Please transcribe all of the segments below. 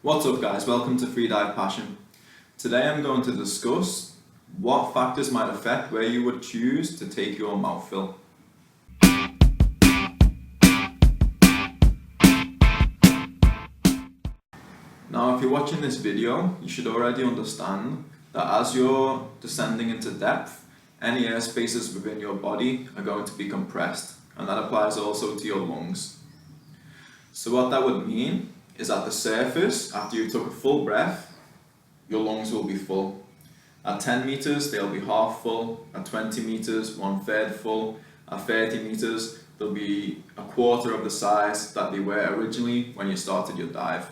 What's up guys, welcome to Freedive Passion. Today I'm going to discuss what factors might affect where you would choose to take your mouthfill. Now if you're watching this video, you should already understand that as you're descending into depth, any air spaces within your body are going to be compressed, and that applies also to your lungs. So what that would mean is at the surface, after you took a full breath, your lungs will be full. At 10 meters, they'll be half full. At 20 meters, 1/3 full. At 30 meters, they'll be a quarter of the size that they were originally when you started your dive.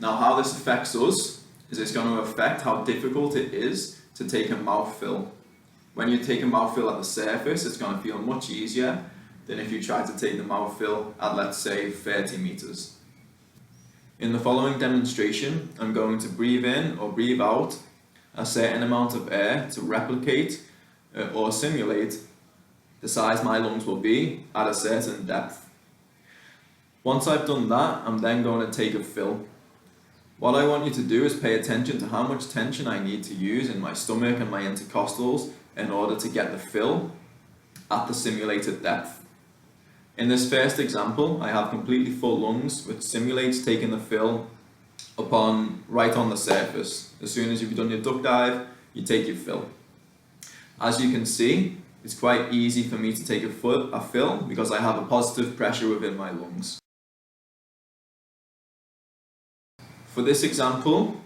Now, how this affects us is it's going to affect how difficult it is to take a mouthfill. When you take a mouthfill at the surface, it's going to feel much easier than if you try to take the mouthfill at, let's say, 30 meters. In the following demonstration, I'm going to breathe in or breathe out a certain amount of air to replicate or simulate the size my lungs will be at a certain depth. Once I've done that, I'm then going to take a fill. What I want you to do is pay attention to how much tension I need to use in my stomach and my intercostals in order to get the fill at the simulated depth. In this first example, I have completely full lungs, which simulates taking the fill right on the surface. As soon as you've done your duck dive, you take your fill. As you can see, it's quite easy for me to take a fill because I have a positive pressure within my lungs. For this example,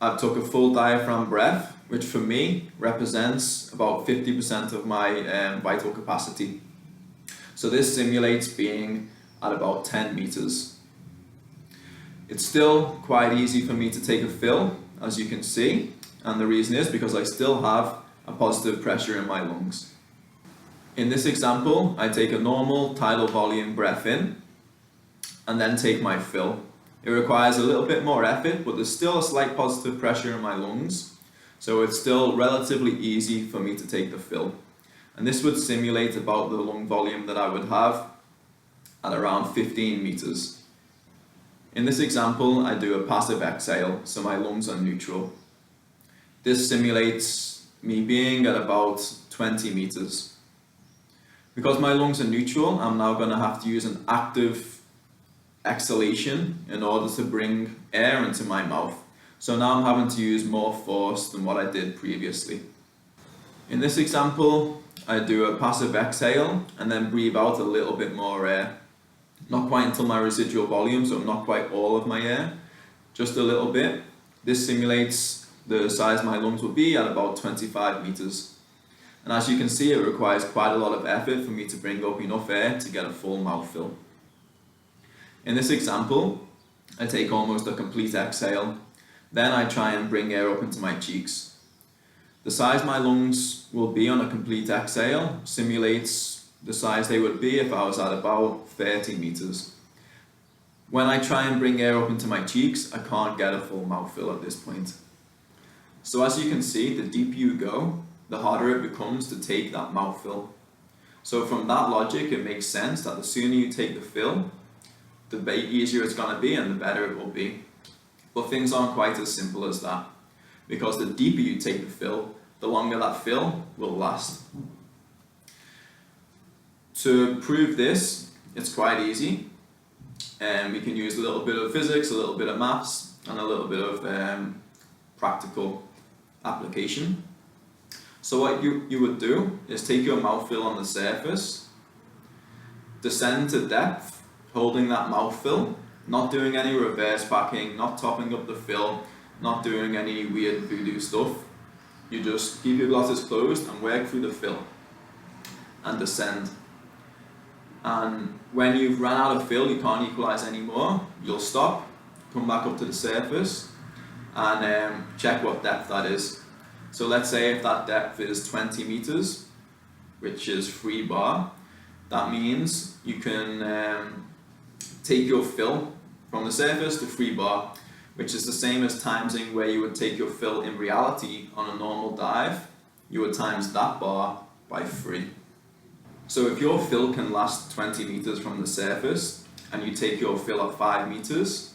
I took a full diaphragm breath, which for me represents about 50% of my vital capacity. So this simulates being at about 10 meters. It's still quite easy for me to take a fill, as you can see, and the reason is because I still have a positive pressure in my lungs. In this example, I take a normal tidal volume breath in and then take my fill. It requires a little bit more effort, but there's still a slight positive pressure in my lungs, so it's still relatively easy for me to take the fill. And this would simulate about the lung volume that I would have at around 15 meters. In this example, I do a passive exhale, so my lungs are neutral. This simulates me being at about 20 meters. Because my lungs are neutral, I'm now going to have to use an active exhalation in order to bring air into my mouth. So now I'm having to use more force than what I did previously. In this example, I do a passive exhale and then breathe out a little bit more air. Not quite until my residual volume, so not quite all of my air, just a little bit. This simulates the size my lungs will be at about 25 meters. And as you can see, it requires quite a lot of effort for me to bring up enough air to get a full mouthfill. In this example, I take almost a complete exhale. Then I try and bring air up into my cheeks. The size my lungs will be on a complete exhale simulates the size they would be if I was at about 30 meters. When I try and bring air up into my cheeks, I can't get a full mouthfill at this point. So as you can see, the deeper you go, the harder it becomes to take that mouthfill. So from that logic, it makes sense that the sooner you take the fill, the easier it's going to be and the better it will be. But things aren't quite as simple as that, because the deeper you take the fill, the longer that fill will last. To prove this, it's quite easy, and we can use a little bit of physics, a little bit of maths, and a little bit of practical application. So what you would do is take your mouthfill on the surface, descend to depth, holding that mouthfill, not doing any reverse packing, not topping up the fill, not doing any weird voodoo stuff. You just keep your glottis closed and work through the fill and descend. And when you've run out of fill, you can't equalize anymore, you'll stop, come back up to the surface and check what depth that is. So let's say if that depth is 20 meters, which is free bar, that means you can take your fill from the surface to free bar, which is the same as timesing where you would take your fill in reality on a normal dive. You would times that bar by 3. So if your fill can last 20 meters from the surface and you take your fill at 5 meters,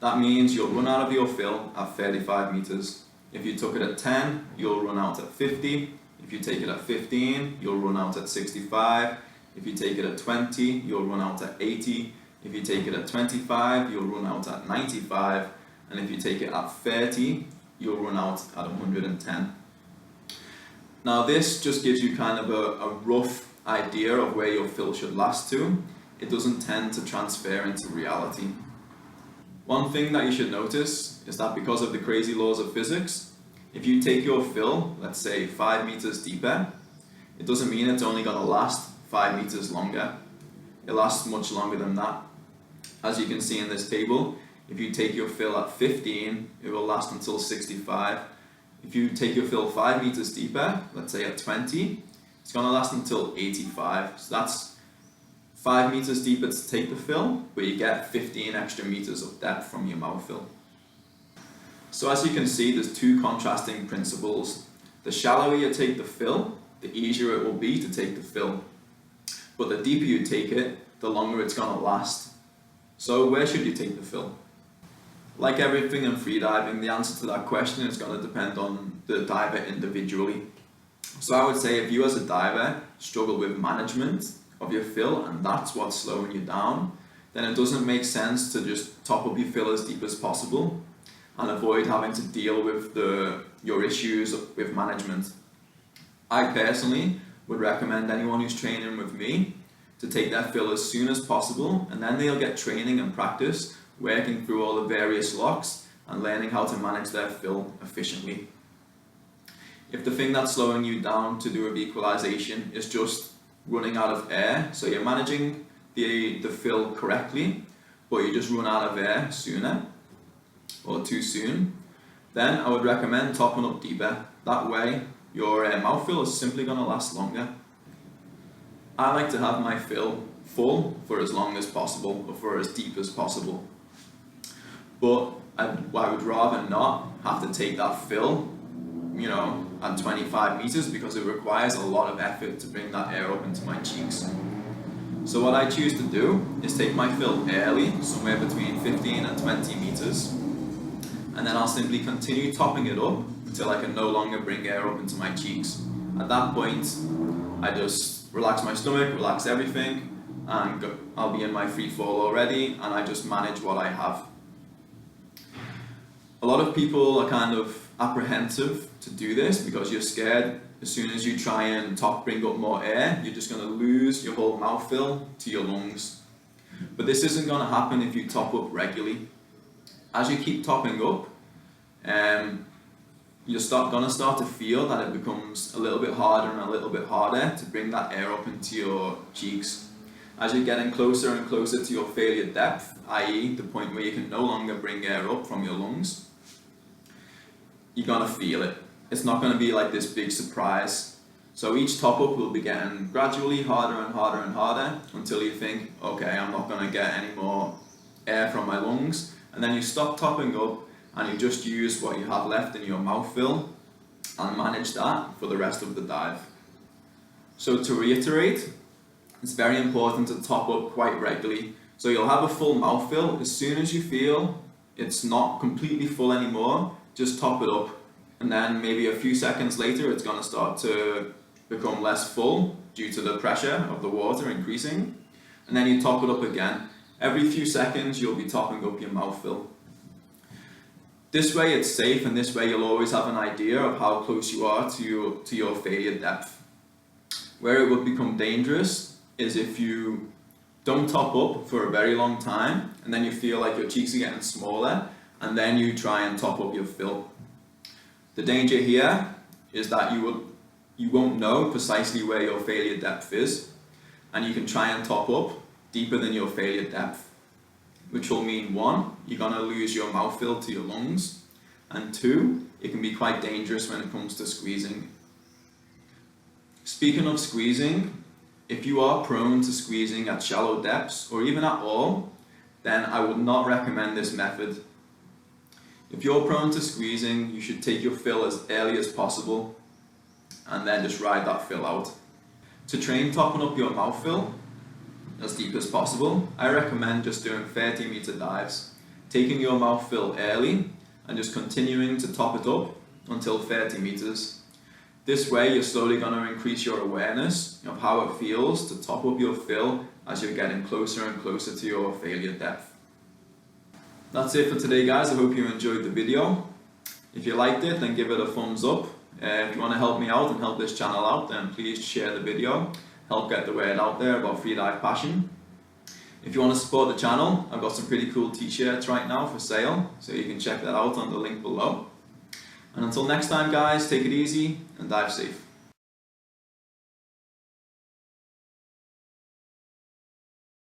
That means you'll run out of your fill at 35 meters. If you took it at 10, you'll run out at 50. If you take it at 15, you'll run out at 65. If you take it at 20, you'll run out at 80. If you take it at 25, you'll run out at 95. And if you take it at 30, you'll run out at 110. Now this just gives you kind of a rough idea of where your fill should last to. It doesn't tend to transfer into reality. One thing that you should notice is that because of the crazy laws of physics, if you take your fill, let's say 5 meters deeper, it doesn't mean it's only going to last 5 meters longer. It lasts much longer than that. As you can see in this table, if you take your fill at 15, it will last until 65. If you take your fill 5 meters deeper, let's say at 20, it's going to last until 85. So that's 5 meters deeper to take the fill, but you get 15 extra meters of depth from your mouthfill. So as you can see, there's two contrasting principles. The shallower you take the fill, the easier it will be to take the fill. But the deeper you take it, the longer it's going to last. So where should you take the fill? Like everything in freediving, the answer to that question is going to depend on the diver individually. So I would say if you as a diver struggle with management of your fill and that's what's slowing you down, then it doesn't make sense to just top up your fill as deep as possible and avoid having to deal with your issues with management. I personally would recommend anyone who's training with me to take their fill as soon as possible, and then they'll get training and practice working through all the various locks and learning how to manage their fill efficiently. If the thing that's slowing you down to do with equalization is just running out of air, so you're managing the fill correctly, but you just run out of air sooner or too soon, then I would recommend topping up deeper. That way your mouthfill is simply going to last longer. I like to have my fill full for as long as possible or for as deep as possible. But I would rather not have to take that fill, at 25 meters because it requires a lot of effort to bring that air up into my cheeks. So what I choose to do is take my fill early, somewhere between 15 and 20 meters, and then I'll simply continue topping it up until I can no longer bring air up into my cheeks. At that point, I just relax my stomach, relax everything, and I'll be in my free fall already, and I just manage what I have. A lot of people are kind of apprehensive to do this because you're scared as soon as you try and bring up more air, you're just going to lose your whole mouthfill to your lungs. But this isn't going to happen if you top up regularly. As you keep topping up, you're going to start to feel that it becomes a little bit harder and a little bit harder to bring that air up into your cheeks. As you're getting closer and closer to your failure depth, i.e. the point where you can no longer bring air up from your lungs, you're going to feel it. It's not going to be like this big surprise. So each top up will be getting gradually harder and harder and harder until you think, okay, I'm not going to get any more air from my lungs. And then you stop topping up and you just use what you have left in your mouthfill and manage that for the rest of the dive. So to reiterate, it's very important to top up quite regularly. So you'll have a full mouthfill. As soon as you feel it's not completely full anymore, just top it up. And then maybe a few seconds later, it's going to start to become less full due to the pressure of the water increasing. And then you top it up again. Every few seconds, you'll be topping up your mouthfill. This way it's safe, and this way you'll always have an idea of how close you are to your failure depth. Where it would become dangerous is if you don't top up for a very long time, and then you feel like your cheeks are getting smaller, and then you try and top up your fill. The danger here is that you won't know precisely where your failure depth is, and you can try and top up deeper than your failure depth, which will mean 1, you're going to lose your mouthfill to your lungs, and 2, it can be quite dangerous when it comes to squeezing. Speaking of squeezing, if you are prone to squeezing at shallow depths or even at all, then I would not recommend this method. If you're prone to squeezing, you should take your fill as early as possible and then just ride that fill out. To train topping up your mouthfill as deep as possible, I recommend just doing 30-meter dives. taking your mouth fill early and just continuing to top it up until 30 meters. This way you're slowly going to increase your awareness of how it feels to top up your fill as you're getting closer and closer to your failure depth. That's it for today, guys. I hope you enjoyed the video. If you liked it, then give it a thumbs up. If you want to help me out and help this channel out, then please share the video. Help get the word out there about Freedive passion. If you want to support the channel, I've got some pretty cool t-shirts right now for sale, so you can check that out on the link below. And until next time, guys, take it easy and dive safe.